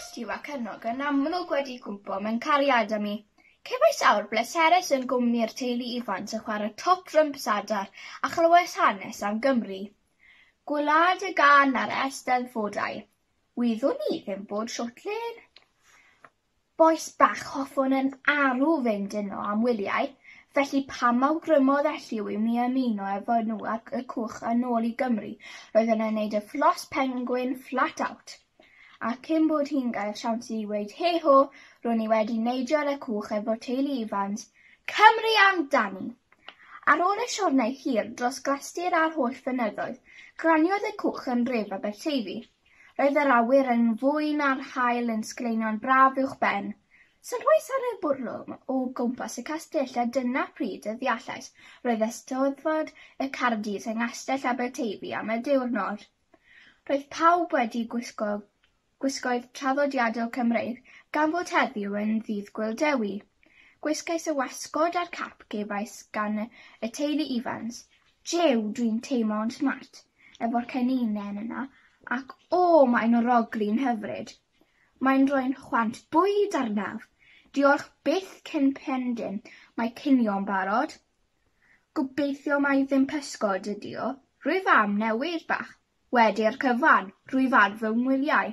Stiw ac Annog yn amlwg wedi cwmpo mewn cariad â mi. Cefais awr bleserus yn gwmni'r teulu ifans yn chwarae top trwmps adar a chlywes hanes am Gymru. Gwlad y gan ar Eisteddfodau. Wyddwn ni ddim bod siwtlin. Boes bach hoffwn yn arw fynd yno am wyliau, felly pam awgrymodd Elliw i mi ymuno efo nhw ac y cwch yn ôl i Gymru, roedd yna'n neud y fflos penguin flat out. A cyn bod hi'n gael siawns i weid he ho, ro'n i wedi neidio'r y cwch efo teulu ifans, Cymru amdani. Ar ôl y siwrnau hir dros glastir a'r holl fynyddoedd, graniodd y cwch yn ref Aberteifi. Roedd yr awyr yn fwy na'r haul yn sgleinion braf uwch ben. Sylwais ar y bwrlwm o gwmpas y castell a dyna pryd y ddeallais roedd Eisteddfod y Cardydd yng Nghastell Aberteifi am y diwrnod. Roedd pawb wedi gwisgoedd traddodiadol Cymreig gan fod heddiw yn ddydd Gwyl-dewi. Gwisgais y wasgod a'r cap gefais gan y teulu ifans. Jew, dwi'n teimlo'n smart efo'r ceninen yna, ac mae'n orogli'n hyfryd. Mae'n rhoi'n chwant bwyd arnaf. Diolch byth cyn pendyn, mae cinio'n barod. Gobeithio mai ddim pysgod ydi o. Rwyf am newid bach. Wedi'r cyfan, rwyf ar fy ngwyliau.